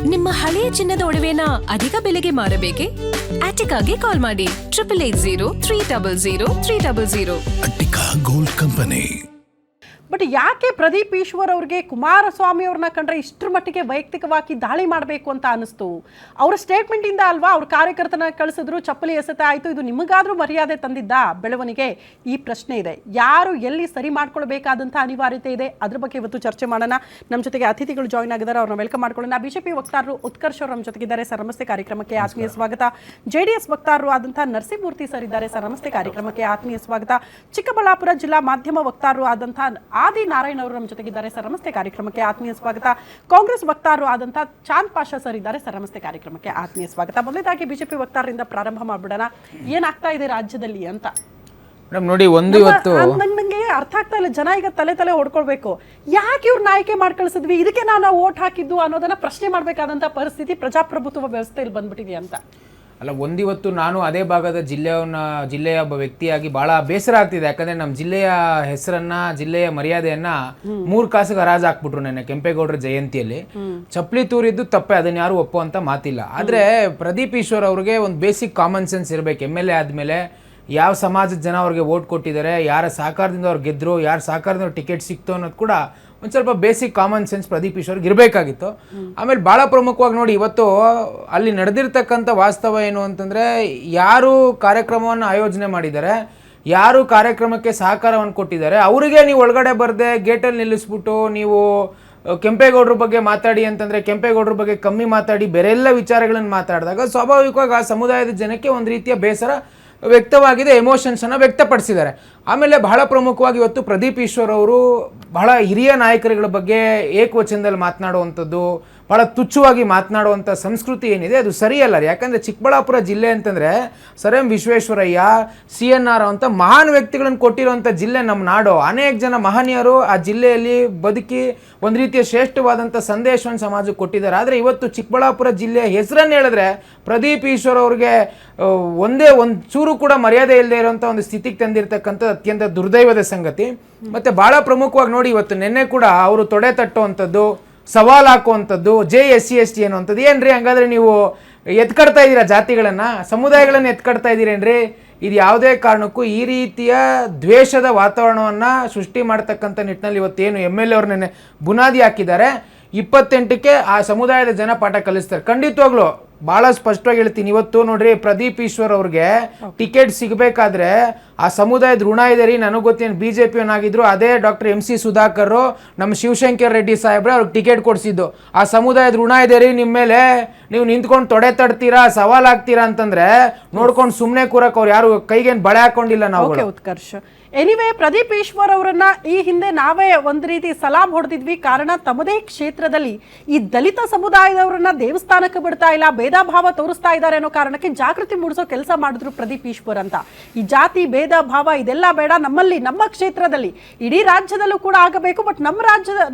ನಿಮ್ಮ ಹಳೆಯ ಚಿನ್ನದ ಒಡವೆನ ಅಧಿಕ ಬೆಲೆಗೆ ಮಾರಬೇಕೆ? ಆಟಿಕಾಗೆ ಕಾಲ್ ಮಾಡಿ 8880 ಅಟ್ಟಿಕಾ ಗೋಲ್ಡ್ ಕಂಪನಿ. ಬಟ್ ಯಾಕೆ ಪ್ರದೀಪ್ ಈಶ್ವರ್ ಅವ್ರಿಗೆ ಕುಮಾರಸ್ವಾಮಿ ಅವ್ರನ್ನ ಕಂಡ್ರೆ ಇಷ್ಟರ ಮಟ್ಟಿಗೆ ವೈಯಕ್ತಿಕವಾಗಿ ದಾಳಿ ಮಾಡಬೇಕು ಅಂತ ಅನಿಸ್ತು? ಅವರ ಸ್ಟೇಟ್ಮೆಂಟಿಂದ ಅಲ್ವಾ ಅವ್ರ ಕಾರ್ಯಕರ್ತನ ಕಳಿಸಿದ್ರು, ಚಪ್ಪಲಿ ಎಸೆತ ಆಯಿತು, ಇದು ನಿಮಗಾದ್ರೂ ಮರ್ಯಾದೆ ತಂದಿದ್ದ ಬೆಳವಣಿಗೆ? ಈ ಪ್ರಶ್ನೆ ಇದೆ. ಯಾರು ಎಲ್ಲಿ ಸರಿ ಮಾಡ್ಕೊಳ್ಬೇಕಾದಂಥ ಅನಿವಾರ್ಯತೆ ಇದೆ, ಅದ್ರ ಬಗ್ಗೆ ಇವತ್ತು ಚರ್ಚೆ ಮಾಡೋಣ. ನಮ್ಮ ಜೊತೆಗೆ ಅತಿಥಿಗಳು ಜಾಯ್ನ್ ಆಗಿದ್ದಾರೆ, ಅವ್ರನ್ನ ವೆಲ್ಕಮ್ ಮಾಡ್ಕೊಳ್ಳೋಣ. ಬಿಜೆಪಿ ವಕ್ತಾರರು ಉತ್ಕರ್ಷ್ ಅವರು ನಮ್ಮ ಜೊತೆಗಿದ್ದಾರೆ. ಸರ್ ನಮಸ್ತೆ, ಕಾರ್ಯಕ್ರಮಕ್ಕೆ ಆತ್ಮೀಯ ಸ್ವಾಗತ. JDS ವಕ್ತಾರರು ಆದಂತಹ ನರಸಿಂಹಮೂರ್ತಿ ಸರ್ ಇದ್ದಾರೆ. ಸರ್ ನಮಸ್ತೆ, ಕಾರ್ಯಕ್ರಮಕ್ಕೆ ಆತ್ಮೀಯ ಸ್ವಾಗತ. ಚಿಕ್ಕಬಳ್ಳಾಪುರ ಜಿಲ್ಲಾ ಮಾಧ್ಯಮ ವಕ್ತಾರರು ಆದಂತಹ ಆದಿ ನಾರಾಯಣ್ ಅವರು ನಮ್ಮ ಜೊತೆಗಿದ್ದಾರೆ. ಸರ್ ನಮಸ್ತೆ, ಕಾರ್ಯಕ್ರಮಕ್ಕೆ ಆತ್ಮೀಯ ಸ್ವಾಗತ. ಕಾಂಗ್ರೆಸ್ ವಕ್ತಾರರು ಆದಂತಹ ಚಾಂದ್ ಪಾಷಾ ಸರ್ ಇದ್ದಾರೆ. ಸರ್ ನಮಸ್ತೆ, ಕಾರ್ಯಕ್ರಮಕ್ಕೆ ಆತ್ಮೀಯ ಸ್ವಾಗತ. ಮೊದಲನೇದಾಗಿ ಬಿಜೆಪಿ ವಕ್ತಾರರಿಂದ ಪ್ರಾರಂಭ ಮಾಡ್ಬಿಡೋಣ. ಏನಾಗ್ತಾ ಇದೆ ರಾಜ್ಯದಲ್ಲಿ ಅಂತ ನೋಡಿ. ಒಂದು ಇವತ್ತು ನಂಗೆ ಅರ್ಥ ಆಗ್ತಾ ಇಲ್ಲ. ಜನ ಈಗ ತಲೆ ಹೊಡ್ಕೊಳ್ಬೇಕು, ಯಾಕೆ ಇವ್ರನ್ನ ಆಯ್ಕೆ ಮಾಡಿ ಕಳಿಸಿದ್ವಿ, ಇದಕ್ಕೆ ನಾವು ಓಟ್ ಹಾಕಿದ್ದು ಅನ್ನೋದನ್ನ ಪ್ರಶ್ನೆ ಮಾಡ್ಬೇಕಾದಂತ ಪರಿಸ್ಥಿತಿ ಪ್ರಜಾಪ್ರಭುತ್ವ ವ್ಯವಸ್ಥೆಯಲ್ಲಿ ಬಂದ್ಬಿಟ್ಟಿದೆ ಅಂತ. ಅಲ್ಲ, ಒಂದಿವತ್ತು ನಾನು ಅದೇ ಭಾಗದ ಜಿಲ್ಲೆಯ ಒಬ್ಬ ವ್ಯಕ್ತಿಯಾಗಿ ಬಹಳ ಬೇಸರ ಆಗ್ತಿದೆ. ಯಾಕಂದ್ರೆ ನಮ್ಮ ಜಿಲ್ಲೆಯ ಹೆಸರನ್ನ, ಜಿಲ್ಲೆಯ ಮರ್ಯಾದೆಯನ್ನ 3 ಕಾಸಿಗೆ ಹರಾಜು ಹಾಕ್ಬಿಟ್ರು ನೆನ್ನೆ ಕೆಂಪೇಗೌಡರ ಜಯಂತಿಯಲ್ಲಿ. ಚಪ್ಪಲಿ ತೂರಿದ್ದು ತಪ್ಪೆ, ಅದನ್ನ ಯಾರು ಒಪ್ಪುವಂತ ಮಾತಿಲ್ಲ. ಆದ್ರೆ ಪ್ರದೀಪ್ ಈಶ್ವರ್ ಅವ್ರಿಗೆ ಒಂದು ಬೇಸಿಕ್ ಕಾಮನ್ ಸೆನ್ಸ್ ಇರಬೇಕು. MLA ಆದ್ಮೇಲೆ ಯಾವ ಸಮಾಜದ ಜನ ಅವ್ರಿಗೆ ವೋಟ್ ಕೊಟ್ಟಿದ್ದಾರೆ, ಯಾರ ಸಹಕಾರದಿಂದ ಅವ್ರು ಗೆದ್ರು, ಯಾರ ಸಹಕಾರದಿಂದ ಟಿಕೆಟ್ ಸಿಕ್ತು ಅನ್ನೋದು ಕೂಡ ಒಂದು ಸ್ವಲ್ಪ ಬೇಸಿಕ್ ಕಾಮನ್ ಸೆನ್ಸ್ ಪ್ರದೀಪ್ ಈಶ್ವರ್ಗೆ ಇರಬೇಕಾಗಿತ್ತು. ಆಮೇಲೆ ಭಾಳ ಪ್ರಮುಖವಾಗಿ ನೋಡಿ, ಇವತ್ತು ಅಲ್ಲಿ ನಡೆದಿರ್ತಕ್ಕಂಥ ವಾಸ್ತವ ಏನು ಅಂತಂದರೆ, ಯಾರು ಕಾರ್ಯಕ್ರಮವನ್ನು ಆಯೋಜನೆ ಮಾಡಿದ್ದಾರೆ, ಯಾರು ಕಾರ್ಯಕ್ರಮಕ್ಕೆ ಸಹಕಾರವನ್ನು ಕೊಟ್ಟಿದ್ದಾರೆ, ಅವರಿಗೆ ನೀವು ಒಳಗಡೆ ಬರದೆ ಗೇಟಲ್ಲಿ ನಿಲ್ಲಿಸ್ಬಿಟ್ಟು ನೀವು ಕೆಂಪೇಗೌಡರ ಬಗ್ಗೆ ಮಾತಾಡಿ ಅಂತಂದರೆ, ಕೆಂಪೇಗೌಡರ ಬಗ್ಗೆ ಕಮ್ಮಿ ಮಾತಾಡಿ ಬೇರೆ ಎಲ್ಲ ವಿಚಾರಗಳನ್ನು ಮಾತಾಡಿದಾಗ ಸ್ವಾಭಾವಿಕವಾಗಿ ಆ ಸಮುದಾಯದ ಜನಕ್ಕೆ ಒಂದು ರೀತಿಯ ಬೇಸರ ವ್ಯಕ್ತವಾಗಿದೆ, ಎಮೋಷನ್ಸನ್ನು ವ್ಯಕ್ತಪಡಿಸಿದ್ದಾರೆ. ಆಮೇಲೆ ಬಹಳ ಪ್ರಮುಖವಾಗಿ ಇವತ್ತು ಪ್ರದೀಪ್ ಈಶ್ವರ್ ಅವರು ಬಹಳ ಹಿರಿಯ ನಾಯಕರುಗಳ ಬಗ್ಗೆ ಏಕವಚನದಲ್ಲಿ ಮಾತನಾಡುವಂಥದ್ದು, ಬಹಳ ತುಚ್ಛವಾಗಿ ಮಾತನಾಡುವಂಥ ಸಂಸ್ಕೃತಿ ಏನಿದೆ ಅದು ಸರಿಯಲ್ಲ. ಯಾಕಂದರೆ ಚಿಕ್ಕಬಳ್ಳಾಪುರ ಜಿಲ್ಲೆ ಅಂತಂದರೆ ಸರ್ ಎಂ ವಿಶ್ವೇಶ್ವರಯ್ಯ, CNR ಅಂತ ಮಹಾನ್ ವ್ಯಕ್ತಿಗಳನ್ನು ಕೊಟ್ಟಿರುವಂಥ ಜಿಲ್ಲೆ ನಮ್ಮ ನಾಡು. ಅನೇಕ ಜನ ಮಹನೀಯರು ಆ ಜಿಲ್ಲೆಯಲ್ಲಿ ಬದುಕಿ ಒಂದು ರೀತಿಯ ಶ್ರೇಷ್ಠವಾದಂಥ ಸಂದೇಶವನ್ನು ಸಮಾಜಕ್ಕೆ ಕೊಟ್ಟಿದ್ದಾರೆ. ಆದರೆ ಇವತ್ತು ಚಿಕ್ಕಬಳ್ಳಾಪುರ ಜಿಲ್ಲೆಯ ಹೆಸರನ್ನು ಹೇಳಿದ್ರೆ ಪ್ರದೀಪ್ ಈಶ್ವರ್ ಅವ್ರಿಗೆ ಒಂದು ಚೂರು ಕೂಡ ಮರ್ಯಾದೆ ಇಲ್ಲದೆ ಇರುವಂಥ ಒಂದು ಸ್ಥಿತಿಗೆ ತಂದಿರತಕ್ಕಂಥದ್ದು ಅತ್ಯಂತ ದುರ್ದೈವದ ಸಂಗತಿ. ಮತ್ತು ಭಾಳ ಪ್ರಮುಖವಾಗಿ ನೋಡಿ, ಇವತ್ತು ನಿನ್ನೆ ಕೂಡ ಅವರು ತೊಡೆ ತಟ್ಟುವಂಥದ್ದು, ಸವಾಲು ಹಾಕುವಂಥದ್ದು, SC/ST ಅನ್ನುವಂಥದ್ದು. ಏನ್ರಿ ಹಂಗಾದ್ರೆ ನೀವು ಎತ್ಕಡ್ತಾ ಇದ್ದೀರಾ ಜಾತಿಗಳನ್ನು, ಸಮುದಾಯಗಳನ್ನು ಎತ್ಕಡ್ತಾ ಇದ್ದೀರೇನ್ರಿ? ಇದು ಯಾವುದೇ ಕಾರಣಕ್ಕೂ ಈ ರೀತಿಯ ದ್ವೇಷದ ವಾತಾವರಣವನ್ನು ಸೃಷ್ಟಿ ಮಾಡ್ತಕ್ಕಂಥ ನಿಟ್ಟಿನಲ್ಲಿ ಇವತ್ತೇನು MLA ಅವ್ರ ನೆನ್ನೆ ಬುನಾದಿ ಹಾಕಿದ್ದಾರೆ. 28ಕ್ಕೆ ಆ ಸಮುದಾಯದ ಜನ ಪಾಠ ಕಲಿಸ್ತಾರೆ. ಖಂಡಿತವಾಗ್ಲೂ ಭಾಳ ಸ್ಪಷ್ಟವಾಗಿ ಹೇಳ್ತೀನಿ. ಇವತ್ತು ನೋಡ್ರಿ, ಪ್ರದೀಪ್ ಈಶ್ವರ್ ಅವ್ರಿಗೆ ಟಿಕೆಟ್ ಸಿಗಬೇಕಾದ್ರೆ ಆ ಸಮುದಾಯದ ಋಣ ಇದೆ ರೀ. ನನಗೆ ಗೊತ್ತೇನು, BJP-ಯನ್ನಾಗಿದ್ರು ಅದೇ ಡಾಕ್ಟರ್ MC ಸುಧಾಕರ್, ನಮ್ಮ ಶಿವಶಂಕರ್ ರೆಡ್ಡಿ ಸಾಹೇಬ್ರೆ ಅವ್ರಿಗೆ ಟಿಕೆಟ್ ಕೊಡಿಸಿದ್ದು. ಆ ಸಮುದಾಯದ ಋಣ ಇದೆ ರೀ ನಿಮ್ಮ ಮೇಲೆ, ನೀವು ನಿಂತ್ಕೊಂಡು ತೊಡೆ ತಡ್ತೀರಾ, ಸವಾಲ್ ಆಗ್ತೀರಾ ಅಂತಂದ್ರೆ ನೋಡ್ಕೊಂಡು ಸುಮ್ಮನೆ ಕೂರಕ್ಕೆ ಅವ್ರು ಯಾರು ಕೈಗೇನು ಬಳೆ ಹಾಕೊಂಡಿಲ್ಲ ನಾವು. ಉತ್ಕರ್ಷ್, ಎನಿವೇ ಪ್ರದೀಪ್ ಈಶ್ವರ್ ಅವರನ್ನ ಈ ಹಿಂದೆ ನಾವೇ ಒಂದು ರೀತಿ ಸಲಾಂ ಹೊಡೆದಿದ್ವಿ. ಕಾರಣ ತಮ್ಮದೇ ಕ್ಷೇತ್ರದಲ್ಲಿ ಈ ದಲಿತ ಸಮುದಾಯದವರನ್ನ ದೇವಸ್ಥಾನಕ್ಕೆ ಬಿಡ್ತಾ ಇಲ್ಲ, ಭೇದ ಭಾವ ತೋರಿಸ್ತಾ ಇದ್ದಾರೆ ಅನ್ನೋ ಕಾರಣಕ್ಕೆ ಜಾಗೃತಿ ಮೂಡಿಸೋ ಕೆಲಸ ಮಾಡಿದ್ರು ಪ್ರದೀಪ್ ಈಶ್ವರ್ ಅಂತ. ಈ ಜಾತಿ ಭೇದ ಭಾವ ಇದೆಲ್ಲ ಬೇಡ, ನಮ್ಮಲ್ಲಿ ನಮ್ಮ ಕ್ಷೇತ್ರದಲ್ಲಿ, ಇಡೀ ರಾಜ್ಯದಲ್ಲೂ ಕೂಡ ಆಗಬೇಕು, ಬಟ್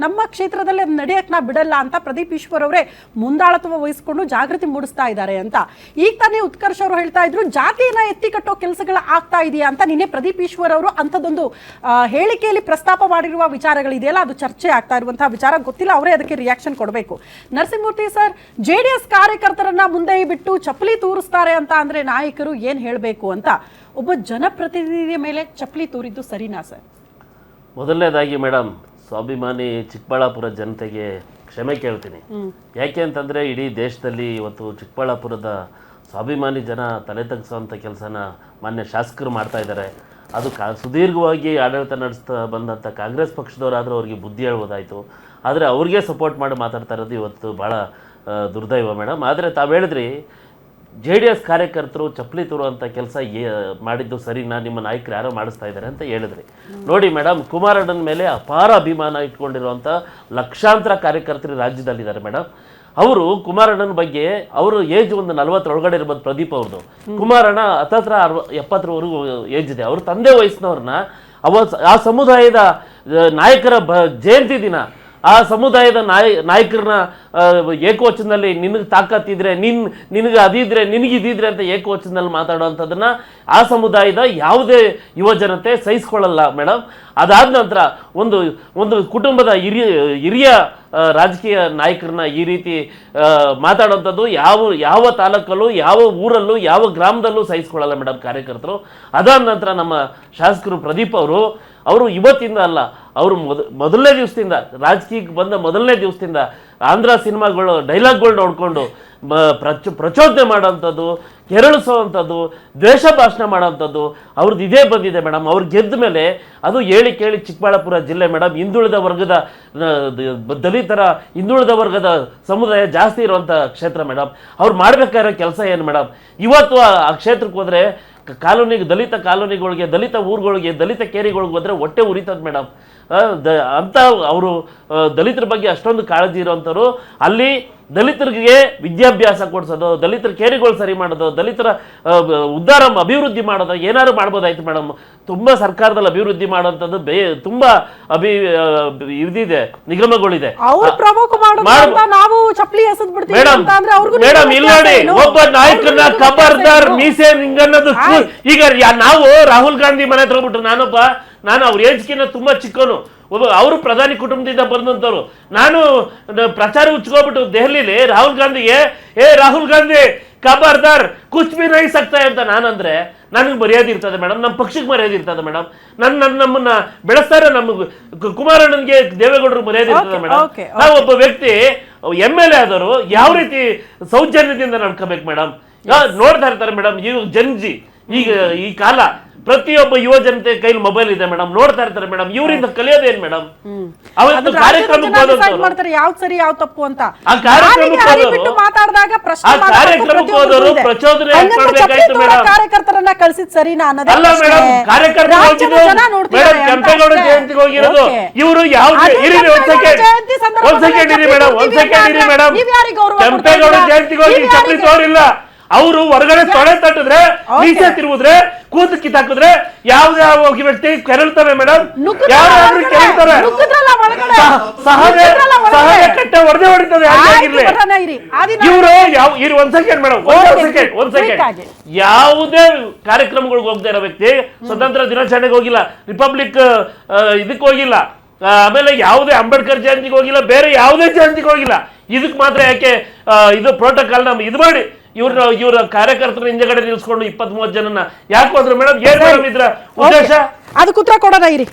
ನಮ್ಮ ಕ್ಷೇತ್ರದಲ್ಲಿ ಅದು ನಡೆಯಕ್ಕೆ ನಾ ಬಿಡಲ್ಲ ಅಂತ ಪ್ರದೀಪ್ ಈಶ್ವರ್ ಅವರೇ ಮುಂದಾಳತ್ವ ವಹಿಸಿಕೊಂಡು ಜಾಗೃತಿ ಮೂಡಿಸ್ತಾ ಇದ್ದಾರೆ ಅಂತ. ಈಗ ತಾನೇ ಉತ್ಕರ್ಷ್ ಅವರು ಹೇಳ್ತಾ ಇದ್ರು, ಜಾತಿಯನ್ನ ಎತ್ತಿ ಕಟ್ಟೋ ಕೆಲಸಗಳು ಆಗ್ತಾ ಇದೆಯಾ ಅಂತ. ನಿನ್ನೆ ಪ್ರದೀಪ್ ಈಶ್ವರ್ ಅವರು ಅಂಥದ್ದೊಂದು ಹೇಳಿಕೆಯಲ್ಲಿ ಪ್ರಸ್ತಾಪ ಮಾಡಿರುವ ವಿಚಾರಗಳಿದೆಯಲ್ಲ, ಅದು ಚರ್ಚೆ ಆಗ್ತಾ ಇರುವಂತಹ ವಿಚಾರ. ಗೊತ್ತಿಲ್ಲ, ಅವರೇ ಅದಕ್ಕೆ ರಿಯಾಕ್ಷನ್ ಕೊಡಬೇಕು. ನರಸಿಂಹಮೂರ್ತಿ ಸರ್, JDS ಕಾರ್ಯಕರ್ತರನ್ನ ಮುಂದೆ ಬಿಟ್ಟು ಚಪ್ಪಲಿ ತೂರಿಸ್ತಾರೆ ಅಂತ ಅಂದ್ರೆ ನಾಯಕರು ಏನ್ ಹೇಳಬೇಕು ಅಂತ. ಒಬ್ಬ ಜನಪ್ರತಿನಿಧಿಯ ಮೇಲೆ ಚಪ್ಪಲಿ ತೂರಿದ್ದು ಸರಿನಾ ಸರ್? ಮೊದಲನೇದಾಗಿ ಮೇಡಮ್, ಸ್ವಾಭಿಮಾನಿ ಚಿಕ್ಕಬಳ್ಳಾಪುರ ಜನತೆಗೆ ಕ್ಷಮೆ ಕೇಳ್ತೀನಿ. ಯಾಕೆ ಅಂತಂದರೆ ಇಡೀ ದೇಶದಲ್ಲಿ ಇವತ್ತು ಚಿಕ್ಕಬಳ್ಳಾಪುರದ ಸ್ವಾಭಿಮಾನಿ ಜನ ತಲೆ ತಗ್ಗಿಸುವಂಥ ಕೆಲಸನ ಮಾನ್ಯ ಶಾಸಕರು ಮಾಡ್ತಾ ಇದ್ದಾರೆ. ಅದು ಸುದೀರ್ಘವಾಗಿ ಆಡಳಿತ ನಡೆಸ್ತಾ ಬಂದಂಥ ಕಾಂಗ್ರೆಸ್ ಪಕ್ಷದವರಾದರೂ ಅವ್ರಿಗೆ ಬುದ್ಧಿ ಹೇಳ್ಬೋದಾಯಿತು. ಆದರೆ ಅವ್ರಿಗೆ ಸಪೋರ್ಟ್ ಮಾಡಿ ಮಾತಾಡ್ತಾ ಇರೋದು ಇವತ್ತು ಭಾಳ ದುರ್ದೈವ ಮೇಡಮ್. ಆದರೆ ತಾವು ಹೇಳಿದ್ರಿ, JDS ಕಾರ್ಯಕರ್ತರು ಚಪ್ಪಲಿ ತೂರುವಂಥ ಕೆಲಸ ಮಾಡಿದ್ದು ಸರಿನಾ, ನಿಮ್ಮ ನಾಯಕರು ಯಾರೋ ಮಾಡಿಸ್ತಾ ಇದ್ದಾರೆ ಅಂತ ಹೇಳಿದ್ರಿ. ನೋಡಿ ಮೇಡಮ್, ಕುಮಾರಣ್ಣನ ಮೇಲೆ ಅಪಾರ ಅಭಿಮಾನ ಇಟ್ಕೊಂಡಿರುವಂಥ ಲಕ್ಷಾಂತರ ಕಾರ್ಯಕರ್ತರು ರಾಜ್ಯದಲ್ಲಿದ್ದಾರೆ ಮೇಡಮ್. ಅವರು ಕುಮಾರಣ್ಣನ ಬಗ್ಗೆ, ಅವರು ಏಜ್ ಒಂದು 40 ಒಳಗಡೆ ಇರ್ಬೋದು ಪ್ರದೀಪ್ ಅವ್ರದ್ದು. ಕುಮಾರಣ್ಣ ಹತ್ತತ್ರ 70ವರೆಗೂ ಏಜ್ ಇದೆ. ಅವ್ರ ತಂದೆ ವಯಸ್ಸಿನವ್ರನ್ನ ಆ ಸಮುದಾಯದ ನಾಯಕರ ಜಯಂತಿ ದಿನ ಆ ಸಮುದಾಯದ ನಾಯಕರನ್ನ ಏಕವಚನದಲ್ಲಿ ನಿನಗೆ ತಾಕತ್ತಿದ್ರೆ ನಿನಗೆ ಅದಿದ್ರೆ ನಿನಗಿದ್ರೆ ಅಂತ ಏಕವಚನದಲ್ಲಿ ಮಾತಾಡುವಂಥದ್ದನ್ನ ಆ ಸಮುದಾಯದ ಯಾವುದೇ ಯುವ ಜನತೆ ಸಹಿಸ್ಕೊಳ್ಳಲ್ಲ ಮೇಡಮ್. ಅದಾದ ನಂತರ ಒಂದು ಕುಟುಂಬದ ಹಿರಿಯ ರಾಜಕೀಯ ನಾಯಕರನ್ನ ಈ ರೀತಿ ಮಾತಾಡುವಂಥದ್ದು ಯಾವ ತಾಲೂಕಲ್ಲೂ ಯಾವ ಊರಲ್ಲೂ ಯಾವ ಗ್ರಾಮದಲ್ಲೂ ಸಹಿಸ್ಕೊಳ್ಳಲ್ಲ ಮೇಡಮ್ ಕಾರ್ಯಕರ್ತರು. ಅದಾದ ನಂತರ ನಮ್ಮ ಶಾಸಕರು ಪ್ರದೀಪ್ ಅವರು ಇವತ್ತಿಂದ ಅಲ್ಲ, ಅವರು ಮೊದಲನೇ ದಿವಸದಿಂದ ರಾಜಕೀಯಕ್ಕೆ ಬಂದ ಮೊದಲನೇ ದಿವಸದಿಂದ ಆಂಧ್ರ ಸಿನಿಮಾಗಳು ಡೈಲಾಗ್ಗಳು ನೋಡಿಕೊಂಡು ಪ್ರಚೋದನೆ ಮಾಡೋವಂಥದ್ದು, ಕೆರಳಿಸೋವಂಥದ್ದು, ದ್ವೇಷ ಭಾಷಣ ಮಾಡೋವಂಥದ್ದು ಅವ್ರದ್ದು ಇದೇ ಬಂದಿದೆ ಮೇಡಮ್. ಅವ್ರು ಗೆದ್ದ ಮೇಲೆ ಅದು ಹೇಳಿ ಕೇಳಿ ಚಿಕ್ಕಬಳ್ಳಾಪುರ ಜಿಲ್ಲೆ ಮೇಡಮ್ ಹಿಂದುಳಿದ ವರ್ಗದ ದಲಿತರ ಹಿಂದುಳಿದ ವರ್ಗದ ಸಮುದಾಯ ಜಾಸ್ತಿ ಇರುವಂಥ ಕ್ಷೇತ್ರ ಮೇಡಮ್. ಅವ್ರು ಮಾಡಬೇಕಾಗಿರೋ ಕೆಲಸ ಏನು ಮೇಡಮ್? ಇವತ್ತು ಆ ಕ್ಷೇತ್ರಕ್ಕೆ ಹೋದರೆ ದಲಿತ ಕಾಲೋನಿಗಳಿಗೆ, ದಲಿತ ಊರುಗಳಿಗೆ, ದಲಿತ ಕೇರಿಗಳಿಗೆ ಹೋದರೆ ಹೊಟ್ಟೆ ಉರಿತದ ಮೇಡಮ್. ಅಂತ ಅವರು ದಲಿತರ ಬಗ್ಗೆ ಅಷ್ಟೊಂದು ಕಾಳಜಿ ಇರೋವಂಥವ್ರು ಅಲ್ಲಿ ದಲಿತರಿಗೆ ವಿದ್ಯಾಭ್ಯಾಸ ಕೊಡಿಸೋದು, ದಲಿತರ ಕೇರಿಗಳು ಸರಿ ಮಾಡೋದು, ದಲಿತರ ಉದ್ಧಾರ ಅಭಿವೃದ್ಧಿ ಮಾಡೋದು ಏನಾದ್ರು ಮಾಡ್ಬೋದಾಯ್ತು ಮೇಡಮ್. ತುಂಬ ಸರ್ಕಾರದಲ್ಲಿ ಅಭಿವೃದ್ಧಿ ಮಾಡೋಂಥದ್ದು ತುಂಬ ಇದಿದೆ, ನಿಗಮಗಳಿದೆ ಮೇಡಮ್. ಇಲ್ಲ ನೋಡಿ, ಒಬ್ಬ ನಾಯಕನ ಖಬರ್ದಾರ್ ಮೀಸೆ ನಿಂಗನ್ನೋದು. ಈಗ ನಾವು ರಾಹುಲ್ ಗಾಂಧಿ ಮನೆ ಹತ್ರ ಹೋಗ್ಬಿಟ್ರು, ನಾನು ಅವ್ರ ಏಜ್ಕಿನ್ನ ತುಂಬಾ ಚಿಕ್ಕವನು, ಅವರು ಪ್ರಧಾನಿ ಕುಟುಂಬದಿಂದ ಬಂದಂಥವ್ರು. ನಾನು ಪ್ರಚಾರ ಉಚ್ಕೋಬಿಟ್ಟು ದೆಹಲಿಲಿ ರಾಹುಲ್ ಗಾಂಧಿಗೆ ರಾಹುಲ್ ಗಾಂಧಿ ಖಬರ್ದಾರ್ ಕುಚ್ ಬಿ ನಹೀ ಸಕ್ತಾ ಅಂತ ನಾನಂದ್ರೆ ನನಗೆ ಮರ್ಯಾದೆ ಇರ್ತದೆ ಮೇಡಮ್, ನಮ್ಮ ಪಕ್ಷಕ್ಕೆ ಮರ್ಯಾದೆ ಇರ್ತದೆ ಮೇಡಮ್, ನಮ್ಮನ್ನ ಬೆಳೆಸ್ತಾರೆ, ನಮಗೆ ಕುಮಾರಣ್ಣನ್ಗೆ ದೇವೇಗೌಡರು ಮರ್ಯಾದೆ ಇರ್ತದೆ ಮೇಡಮ್. ನಾವು ಒಬ್ಬ ವ್ಯಕ್ತಿ MLA ಆದವರು ಯಾವ ರೀತಿ ಸೌಜನ್ಯದಿಂದ ನಡ್ಕೋಬೇಕು ಮೇಡಮ್. ನೋಡ್ತಾ ಇರ್ತಾರೆ ಮೇಡಮ್, ಈ ಜನಜಿ ಈಗ ಈ ಕಾಲ ಪ್ರತಿಯೊಬ್ಬ ಯುವ ಜನತೆ ಕೈಲಿ ಮೊಬೈಲ್ ಇದೆ ಮೇಡಮ್, ನೋಡ್ತಾ ಇರ್ತಾರೆ ಮೇಡಮ್. ಇವರಿಂದ ಕಲಿಯೋದೇನ್ ಮೇಡಮ್? ಅವತ್ತು ಕಾರ್ಯಕ್ರಮಕ್ಕೆ ಯಾವ್ದು ಸರಿ ಯಾವ್ದು ತಪ್ಪು ಅಂತ ಆ ಕಾರ್ಯಕ್ರಮಕ್ಕೆ ಹೋದವರು ಪ್ರಚೋದನೆ ಮಾಡ್ಬೇಕಾಯ್ತು ಮೇಡಮ್. ಕಾರ್ಯಕರ್ತರನ್ನ ಕಳ್ಸಿದ್ ಸರಿನಾ ಅಲ್ಲ ಮೇಡಮ್, ಕಾರ್ಯಕರ್ತರು ಮೇಡಮ್ ಕೆಂಪೇಗೌಡ ಜಯಂತಿಗೆ ಹೋಗಿರೋದು ಇವರು ಯಾವ್ದು ಇರಿ ಒಂದ್ ಸೆಕೆಂಡ್ ಇರಿ ಮೇಡಮ್. ಕೆಂಪೇಗೌಡ ಜಯಂತಿಗೆ ಹೋಗಿ ಚಪ್ಪಲಿ ತೋರಿಲ್ಲ, ಅವರು ಹೊರಗಡೆ ತೊಡೆ ತಟ್ಟಿದ್ರೆ, ಮೀಸೆ ತಿರುಗಿದ್ರೆ, ಕೂತು ಕಿತ್ತಾಕಿದ್ರೆ ಯಾವ್ದೇ ವ್ಯಕ್ತಿ ಕೆರಳ್ತಾರೆ ಮೇಡಮ್. ಯಾರಾದ್ರೂ ಕೆರಳ್ತಾರೆ, ಸಹನೆ ಕಟ್ಟೆ ಹೊಡೆದೇ ಹೊಡಿತದೆ. ಇವರು ಒಂದ್ ಸೆಕೆಂಡ್ ಮೇಡಮ್, ಒಂದ್ ಸೆಕೆಂಡ್ ಯಾವುದೇ ಕಾರ್ಯಕ್ರಮಗಳಿಗೆ ಹೋಗದೆ ಇರೋ ವ್ಯಕ್ತಿ ಸ್ವತಂತ್ರ ದಿನಾಚರಣೆಗೆ ಹೋಗಿಲ್ಲ, ರಿಪಬ್ಲಿಕ್ ಇದಕ್ಕೆ ಹೋಗಿಲ್ಲ, ಆಮೇಲೆ ಯಾವುದೇ ಅಂಬೇಡ್ಕರ್ ಜಯಂತಿಗೆ ಹೋಗಿಲ್ಲ, ಬೇರೆ ಯಾವುದೇ ಜಯಂತಿಗೆ ಹೋಗಿಲ್ಲ. ಇದಕ್ ಮಾತ್ರ ಯಾಕೆ ಇದು ಪ್ರೋಟೋಕಾಲ್ ನಮ್ಗೆ ಇದು ಮಾಡಿ ಇವ್ರ ಕಾರ್ಯಕರ್ತರ ಹಿಂದೆಗಡೆ ನಿಲ್ಸ್ಕೊಂಡು 20-30 ಜನನ ಯಾಕೆ ಹೋದ್ರು ಮೇಡಮ್? ಏನ್ ಮೇಡಮ್ ಇದ್ರ ಉದ್ದೇಶ? ಅದಕ್ಕೆ ಉತ್ತರ ಕೊಡೋಣ ಇರಿ.